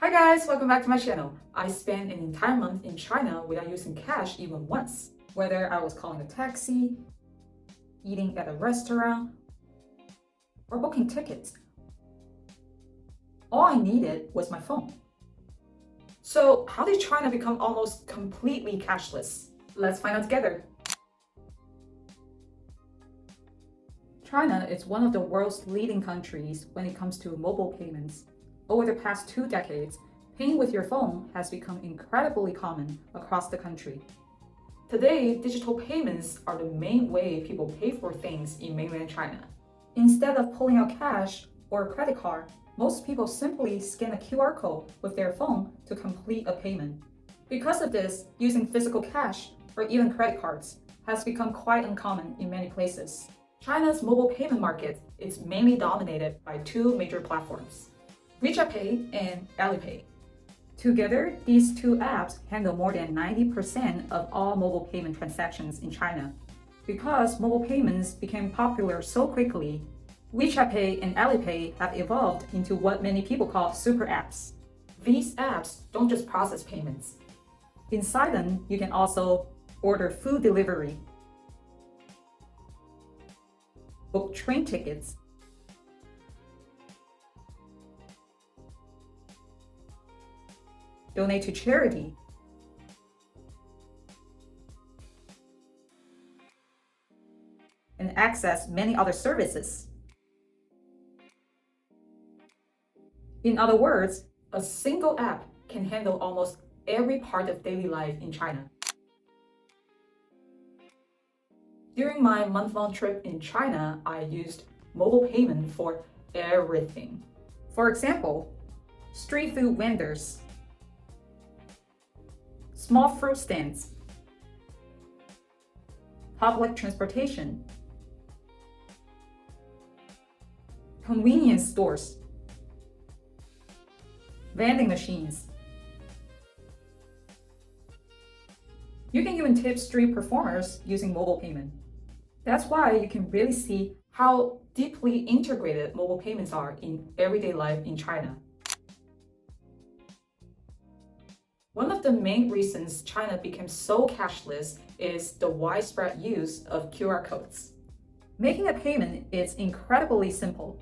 Hi guys, welcome back to my channel. I spent an entire month in China without using cash even once. Whether I was calling a taxi, eating at a restaurant, or booking tickets, all I needed was my phone. So how did China become almost completely cashless? Let's find out together. China is one of the world's leading countries when it comes to mobile payments. Over the past 2 decades, paying with your phone has become incredibly common across the country. Today, digital payments are the main way people pay for things in mainland China. Instead of pulling out cash or a credit card, most people simply scan a QR code with their phone to complete a payment. Because of this, using physical cash or even credit cards has become quite uncommon in many places. China's mobile payment market is mainly dominated by 2 major platforms, WeChat Pay and Alipay. Together, these 2 apps handle more than 90% of all mobile payment transactions in China. Because mobile payments became popular so quickly, WeChat Pay and Alipay have evolved into what many people call super apps. These apps don't just process payments. Inside them, you can also order food delivery, book train tickets, donate to charity, and access many other services. In other words, a single app can handle almost every part of daily life in China. During my month-long trip in China, I used mobile payment for everything. For example, street food vendors, small fruit stands, public transportation, convenience stores, vending machines. You can even tip street performers using mobile payment. That's why you can really see how deeply integrated mobile payments are in everyday life in China. One of the main reasons China became so cashless is the widespread use of QR codes. Making a payment is incredibly simple.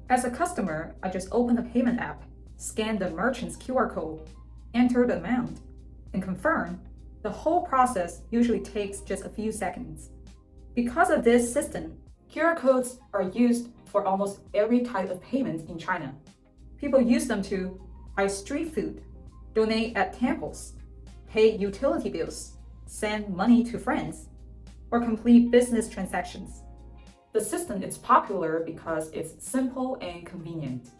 As a customer, I just open the payment app, scan the merchant's QR code, enter the amount, and confirm. The whole process usually takes just a few seconds. Because of this system, QR codes are used for almost every type of payment in China. People use them to buy street food, donate at temples, pay utility bills, send money to friends, or complete business transactions. The system is popular because it's simple and convenient.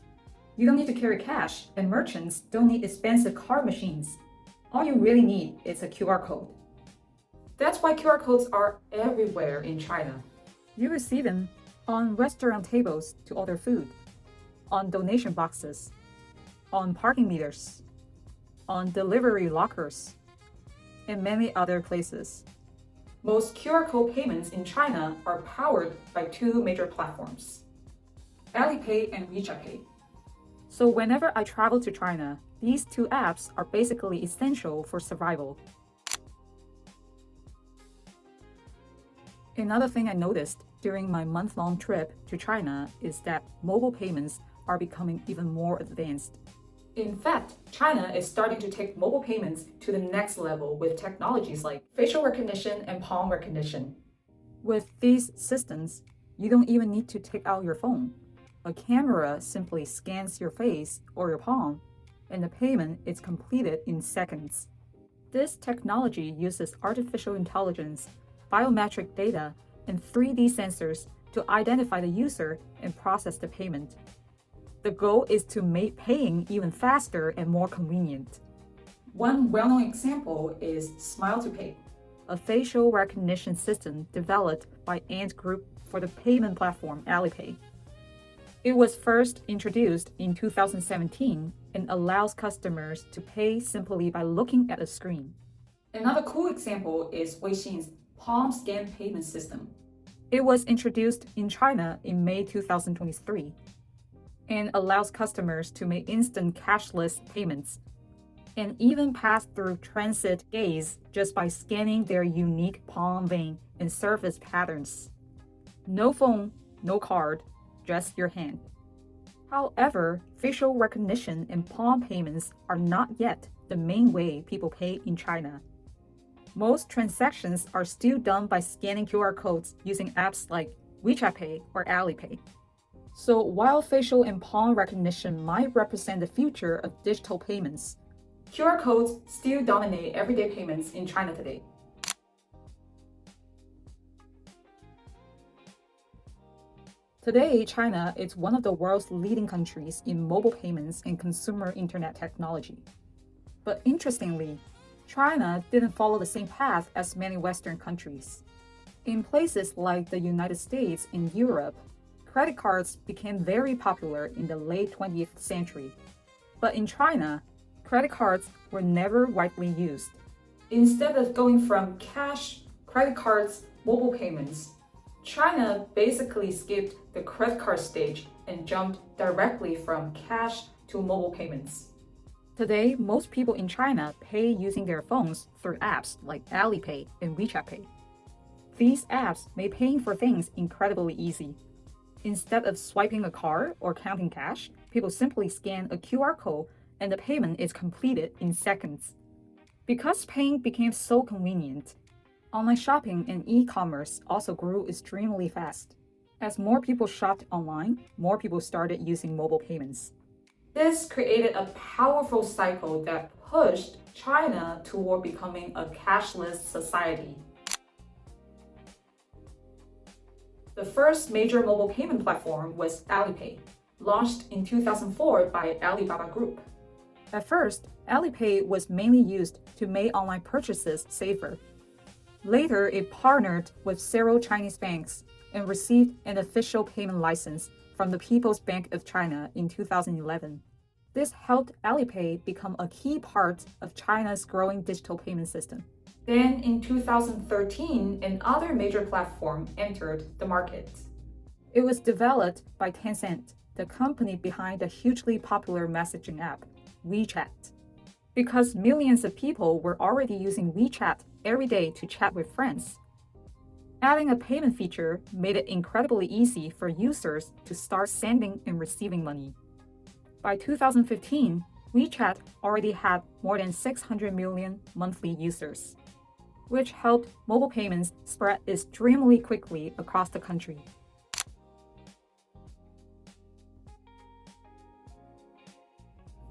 You don't need to carry cash, and merchants don't need expensive card machines. All you really need is a QR code. That's why QR codes are everywhere in China. You will see them on restaurant tables to order food, on donation boxes, on parking meters, on delivery lockers, and many other places. Most QR code payments in China are powered by 2 major platforms, Alipay and WeChat Pay. So whenever I travel to China, these 2 apps are basically essential for survival. Another thing I noticed during my month-long trip to China is that mobile payments are becoming even more advanced. In fact, China is starting to take mobile payments to the next level with technologies like facial recognition and palm recognition. With these systems, you don't even need to take out your phone. A camera simply scans your face or your palm, and the payment is completed in seconds. This technology uses artificial intelligence, biometric data, and 3D sensors to identify the user and process the payment. The goal is to make paying even faster and more convenient. One well-known example is Smile to Pay, a facial recognition system developed by Ant Group for the payment platform Alipay. It was first introduced in 2017 and allows customers to pay simply by looking at a screen. Another cool example is Weixin's palm scan payment system. It was introduced in China in May 2023. and allows customers to make instant cashless payments and even pass through transit gates just by scanning their unique palm vein and surface patterns. No phone, no card, just your hand. However, facial recognition and palm payments are not yet the main way people pay in China. Most transactions are still done by scanning QR codes using apps like WeChat Pay or Alipay. So while facial and palm recognition might represent the future of digital payments, QR codes still dominate everyday payments in China today. Today, China is one of the world's leading countries in mobile payments and consumer internet technology. But interestingly, China didn't follow the same path as many Western countries. In places like the United States and Europe, credit cards became very popular in the late 20th century. But in China, credit cards were never widely used. Instead of going from cash, credit cards, mobile payments, China basically skipped the credit card stage and jumped directly from cash to mobile payments. Today, most people in China pay using their phones through apps like Alipay and WeChat Pay. These apps make paying for things incredibly easy. Instead of swiping a card or counting cash, people simply scan a QR code and the payment is completed in seconds. Because paying became so convenient, online shopping and e-commerce also grew extremely fast. As more people shopped online, more people started using mobile payments. This created a powerful cycle that pushed China toward becoming a cashless society. The first major mobile payment platform was Alipay, launched in 2004 by Alibaba Group. At first, Alipay was mainly used to make online purchases safer. Later, it partnered with several Chinese banks and received an official payment license from the People's Bank of China in 2011. This helped Alipay become a key part of China's growing digital payment system. Then in 2013, another major platform entered the market. It was developed by Tencent, the company behind the hugely popular messaging app, WeChat. Because millions of people were already using WeChat every day to chat with friends, adding a payment feature made it incredibly easy for users to start sending and receiving money. By 2015, WeChat already had more than 600 million monthly users, which helped mobile payments spread extremely quickly across the country.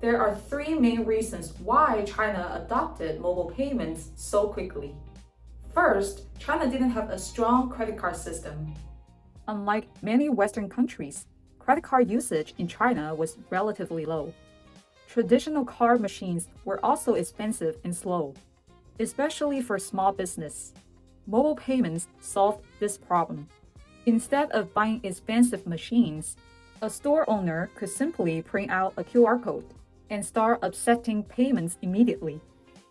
There are three main reasons why China adopted mobile payments so quickly. First, China didn't have a strong credit card system. Unlike many Western countries, credit card usage in China was relatively low. Traditional card machines were also expensive and slow, especially for small business. Mobile payments solved this problem. Instead of buying expensive machines, a store owner could simply print out a QR code and start accepting payments immediately.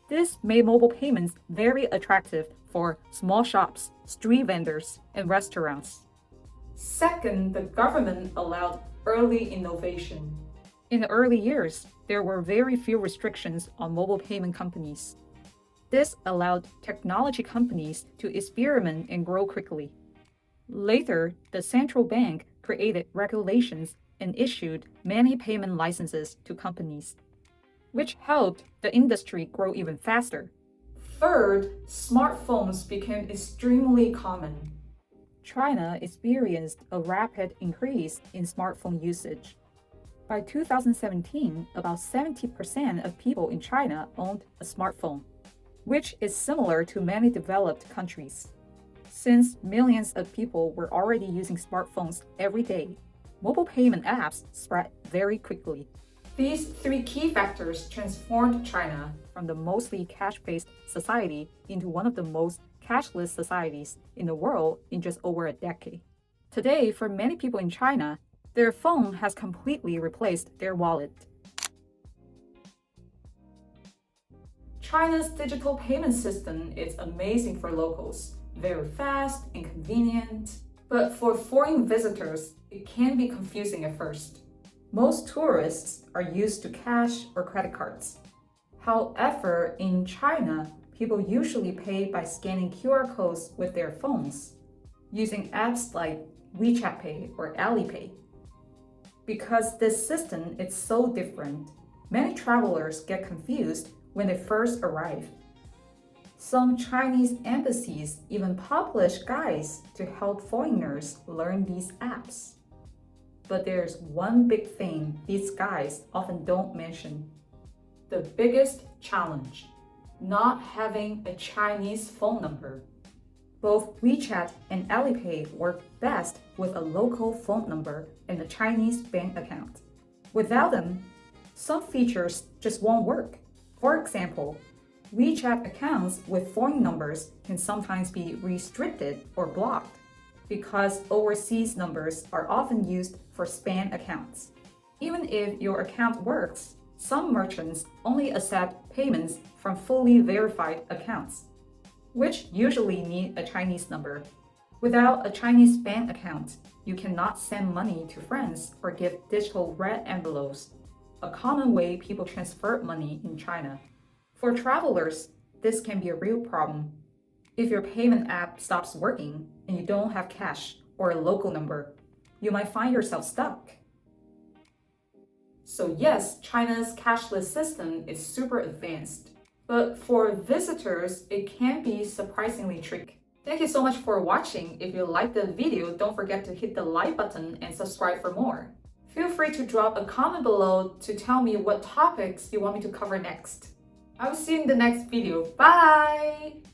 This made mobile payments very attractive for small shops, street vendors, and restaurants. Second, the government allowed early innovation. In the early years, there were very few restrictions on mobile payment companies. This allowed technology companies to experiment and grow quickly. Later, the central bank created regulations and issued many payment licenses to companies, which helped the industry grow even faster. Third, smartphones became extremely common. China experienced a rapid increase in smartphone usage. By 2017, about 70% of people in China owned a smartphone, which is similar to many developed countries. Since millions of people were already using smartphones every day, mobile payment apps spread very quickly. These three key factors transformed China from the mostly cash-based society into one of the most cashless societies in the world in just over a decade. Today, for many people in China, their phone has completely replaced their wallet. China's digital payment system is amazing for locals, very fast and convenient, but for foreign visitors, it can be confusing at first. Most tourists are used to cash or credit cards. However, in China, people usually pay by scanning QR codes with their phones, using apps like WeChat Pay or Alipay. Because this system is so different, many travelers get confused when they first arrive. Some Chinese embassies even publish guides to help foreigners learn these apps. But there's one big thing these guides often don't mention. The biggest challenge: not having a Chinese phone number. Both WeChat and Alipay work best with a local phone number and a Chinese bank account. Without them, some features just won't work. For example, WeChat accounts with foreign numbers can sometimes be restricted or blocked because overseas numbers are often used for spam accounts. Even if your account works, some merchants only accept payments from fully verified accounts, which usually need a Chinese number. Without a Chinese bank account, you cannot send money to friends or give digital red envelopes, a common way people transfer money in China. For travelers, this can be a real problem. If your payment app stops working and you don't have cash or a local number, you might find yourself stuck. So yes, China's cashless system is super advanced, but for visitors, it can be surprisingly tricky. Thank you so much for watching. If you liked the video, don't forget to hit the like button and subscribe for more. Feel free to drop a comment below to tell me what topics you want me to cover next. I will see you in the next video. Bye!